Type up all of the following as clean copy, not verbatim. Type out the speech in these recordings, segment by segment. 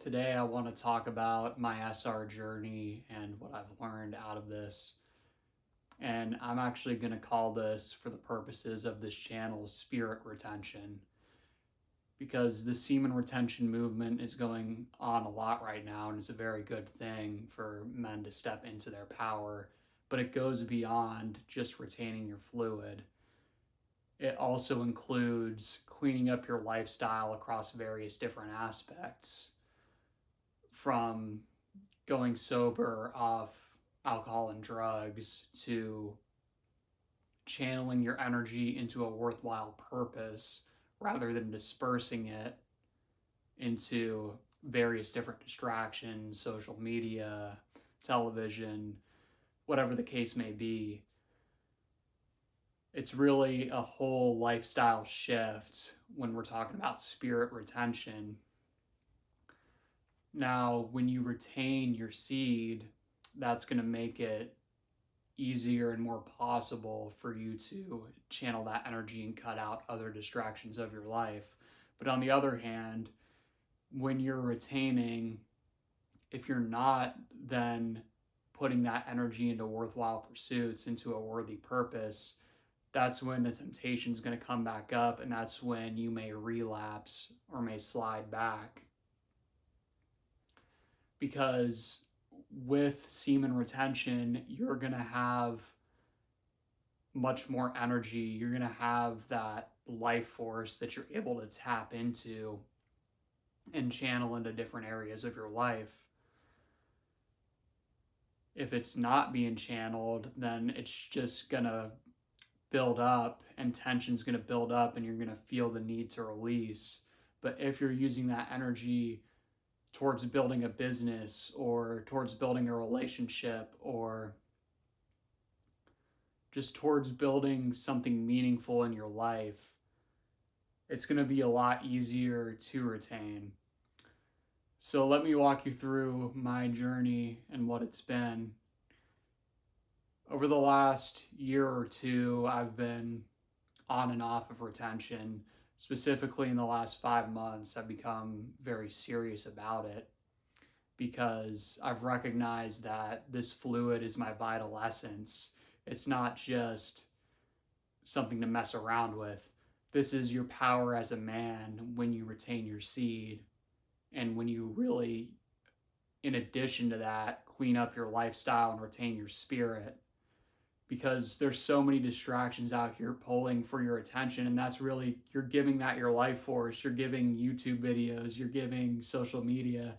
Today, I want to talk about my SR journey and what I've learned out of this. And I'm actually going to call this, for the purposes of this channel, spirit retention, because the semen retention movement is going on a lot right now, and it's a very good thing for men to step into their power. But it goes beyond just retaining your fluid. It also includes cleaning up your lifestyle across various different aspects, from going sober off alcohol and drugs to channeling your energy into a worthwhile purpose rather than dispersing it into various different distractions, social media, television, whatever the case may be. It's really a whole lifestyle shift when we're talking about spirit retention. Now, when you retain your seed, that's going to make it easier and more possible for you to channel that energy and cut out other distractions of your life. But on the other hand, when you're retaining, if you're not then putting that energy into worthwhile pursuits, into a worthy purpose, that's when the temptation is going to come back up, and that's when you may relapse or may slide back. Because with semen retention, you're going to have much more energy. You're going to have that life force that you're able to tap into and channel into different areas of your life. If it's not being channeled, then it's just going to build up, and tension's going to build up, and you're going to feel the need to release. But if you're using that energy towards building a business or towards building a relationship or just towards building something meaningful in your life, it's going to be a lot easier to retain. So let me walk you through my journey and what it's been. Over the last year or two, I've been on and off of retention. Specifically in the last 5 months, I've become very serious about it because I've recognized that this fluid is my vital essence. It's not just something to mess around with. This is your power as a man when you retain your seed, and when you really, in addition to that, clean up your lifestyle and retain your spirit. Because there's so many distractions out here pulling for your attention, and that's really, you're giving that your life force. You're giving YouTube videos, you're giving social media,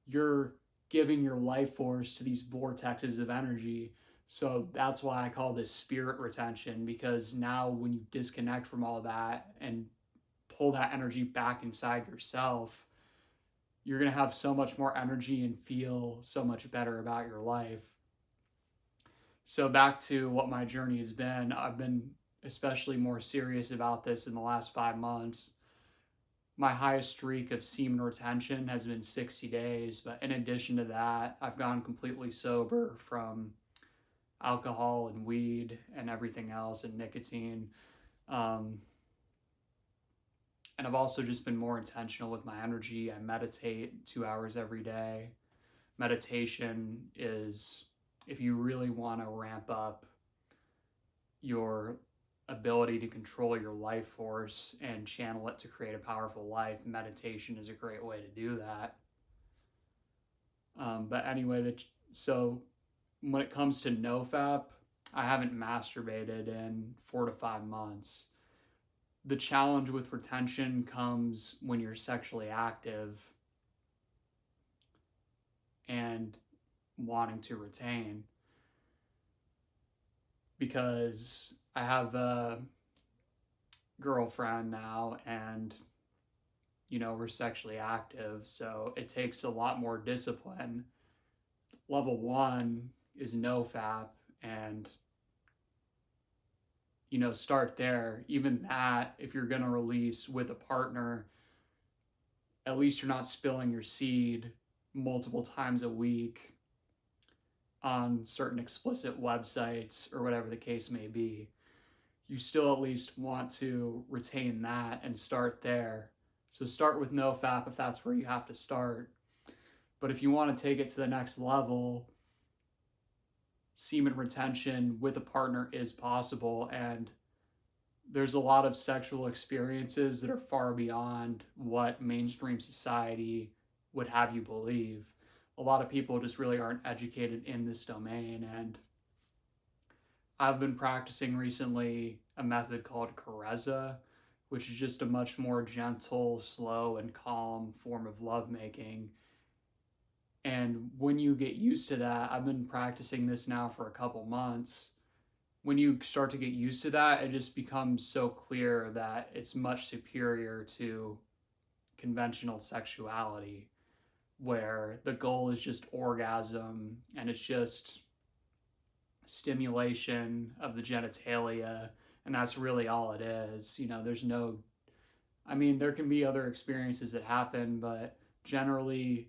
you're giving your life force to these vortexes of energy. So that's why I call this spirit retention, because now when you disconnect from all that and pull that energy back inside yourself, you're going to have so much more energy and feel so much better about your life. So back to what my journey has been, I've been especially more serious about this in the last 5 months. My highest streak of semen retention has been 60 days, but in addition to that, I've gone completely sober from alcohol and weed and everything else, and nicotine. And I've also just been more intentional with my energy. I meditate 2 hours every day. Meditation is, if you really want to ramp up your ability to control your life force and channel it to create a powerful life, meditation is a great way to do that. But anyway, so when it comes to nofap, I haven't masturbated in 4 to 5 months. The challenge with retention comes when you're sexually active and wanting to retain, because I have a girlfriend now, and we're sexually active, so it takes a lot more discipline. Level 1 is nofap, and start there. Even that, if you're going to release with a partner, at least you're not spilling your seed multiple times a week on certain explicit websites or whatever the case may be. You still at least want to retain that and start there. So start with no FAP if that's where you have to start. But if you want to take it to the next level, semen retention with a partner is possible, and there's a lot of sexual experiences that are far beyond what mainstream society would have you believe. A lot of people just really aren't educated in this domain, and I've been practicing recently a method called Carezza, which is just a much more gentle, slow, and calm form of lovemaking. And when you get used to that, I've been practicing this now for a couple months. When you start to get used to that, it just becomes so clear that it's much superior to conventional sexuality, where the goal is just orgasm and it's just stimulation of the genitalia, and that's really all it is. There's no, I mean, there can be other experiences that happen, but generally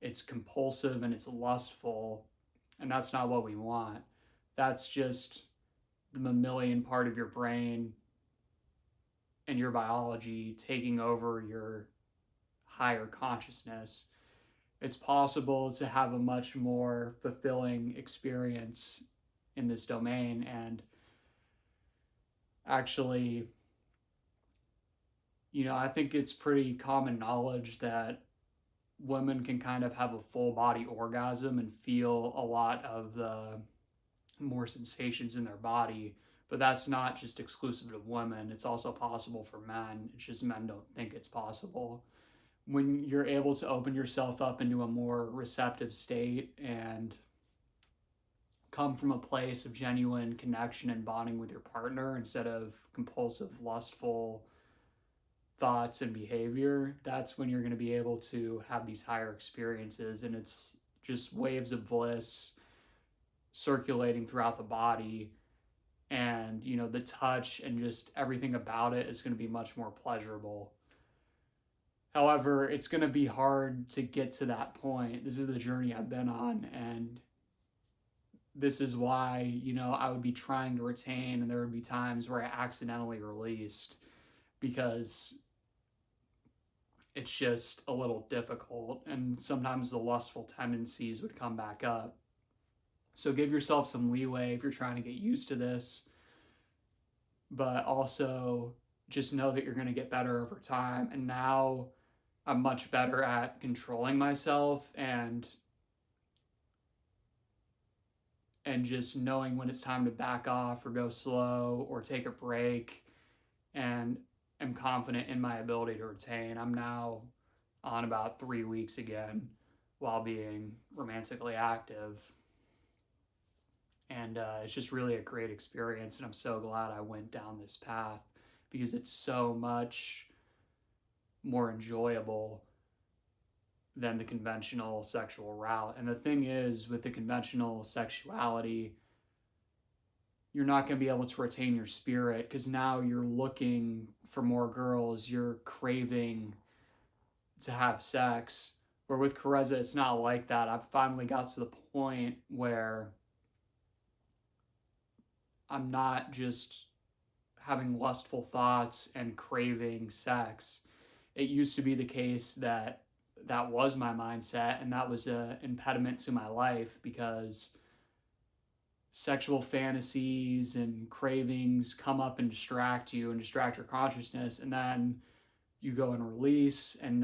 it's compulsive and it's lustful, and that's not what we want. That's just the mammalian part of your brain and your biology taking over your higher consciousness. It's possible to have a much more fulfilling experience in this domain, and actually, I think it's pretty common knowledge that women can kind of have a full body orgasm and feel a lot of the more sensations in their body, but that's not just exclusive to women. It's also possible for men. It's just men don't think it's possible. When you're able to open yourself up into a more receptive state and come from a place of genuine connection and bonding with your partner instead of compulsive, lustful thoughts and behavior, that's when you're going to be able to have these higher experiences. And it's just waves of bliss circulating throughout the body. And, the touch and just everything about it is going to be much more pleasurable. However, it's going to be hard to get to that point. This is the journey I've been on, and this is why, I would be trying to retain, and there would be times where I accidentally released because it's just a little difficult, and sometimes the lustful tendencies would come back up. So give yourself some leeway if you're trying to get used to this, but also just know that you're going to get better over time. And now I'm much better at controlling myself and just knowing when it's time to back off or go slow or take a break, and am confident in my ability to retain. I'm now on about 3 weeks again while being romantically active. And it's just really a great experience, and I'm so glad I went down this path because it's so much more enjoyable than the conventional sexual route. And the thing is, with the conventional sexuality, you're not going to be able to retain your spirit because now you're looking for more girls, you're craving to have sex. Where with Carezza, it's not like that. I've finally got to the point where I'm not just having lustful thoughts and craving sex. It used to be the case that was my mindset, and that was an impediment to my life because sexual fantasies and cravings come up and distract you and distract your consciousness, and then you go and release, and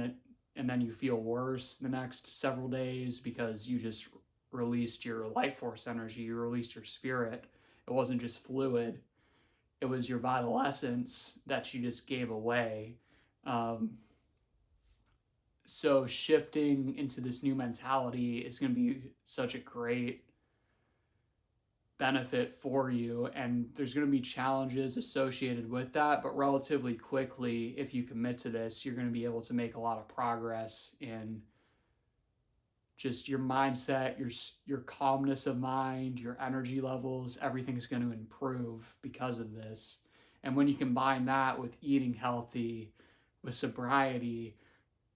then you feel worse the next several days because you just released your life force energy, you released your spirit. It wasn't just fluid, it was your vital essence that you just gave away. So shifting into this new mentality is going to be such a great benefit for you, and there's going to be challenges associated with that, but relatively quickly, if you commit to this, you're going to be able to make a lot of progress in just your mindset, your calmness of mind, your energy levels. Everything's going to improve because of this. And when you combine that with eating healthy, with sobriety,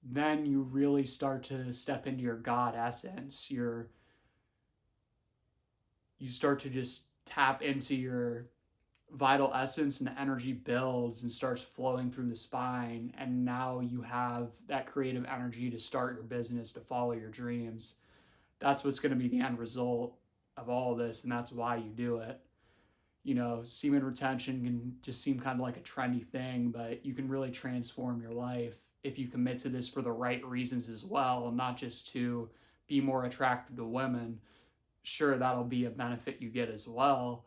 then you really start to step into your God essence. You start to just tap into your vital essence and the energy builds and starts flowing through the spine. And now you have that creative energy to start your business, to follow your dreams. That's what's going to be the end result of all of this. And that's why you do it. You know, semen retention can just seem kind of like a trendy thing, but you can really transform your life if you commit to this for the right reasons as well, and not just to be more attractive to women. Sure, that'll be a benefit you get as well,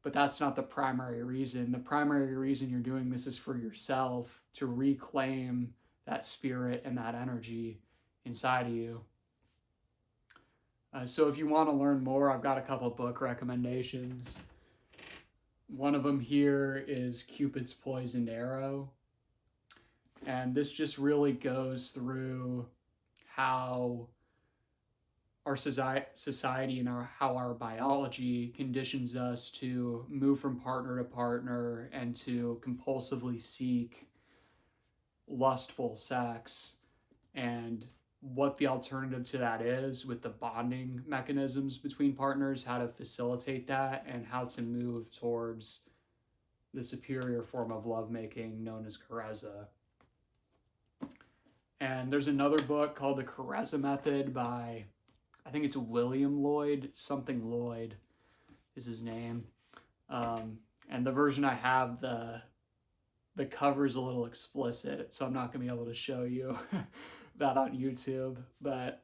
but that's not the primary reason. The primary reason you're doing this is for yourself, to reclaim that spirit and that energy inside of you. So if you want to learn more, I've got a couple book recommendations. One of them here is Cupid's Poisoned Arrow. And this just really goes through how our society and how our biology conditions us to move from partner to partner and to compulsively seek lustful sex, and what the alternative to that is with the bonding mechanisms between partners, how to facilitate that, and how to move towards the superior form of lovemaking known as Carezza. And there's another book called The Carezza Method by, I think it's William Lloyd, something Lloyd is his name. And the version I have, the cover is a little explicit, so I'm not going to be able to show you that on YouTube. But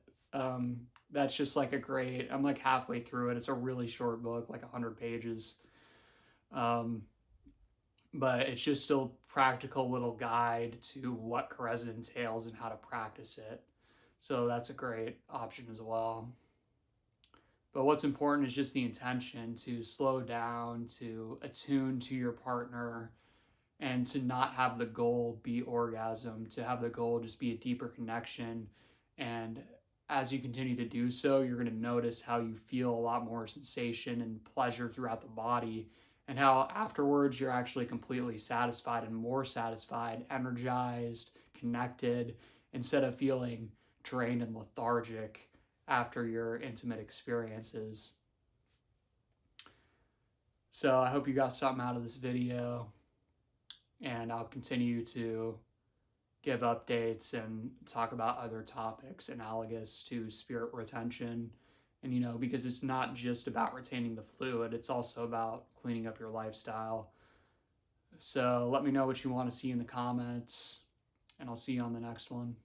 that's just like a great, I'm like halfway through it. It's a really short book, like 100 pages. But it's just still practical little guide to what Carezza entails and how to practice it. So that's a great option as well. But what's important is just the intention to slow down, to attune to your partner, and to not have the goal be orgasm, to have the goal just be a deeper connection. And as you continue to do so, you're going to notice how you feel a lot more sensation and pleasure throughout the body, and how afterwards you're actually completely satisfied and more satisfied, energized, connected, instead of feeling drained and lethargic after your intimate experiences. So I hope you got something out of this video, and I'll continue to give updates and talk about other topics analogous to spirit retention. And, you know, because it's not just about retaining the fluid, it's also about cleaning up your lifestyle. So let me know what you want to see in the comments, and I'll see you on the next one.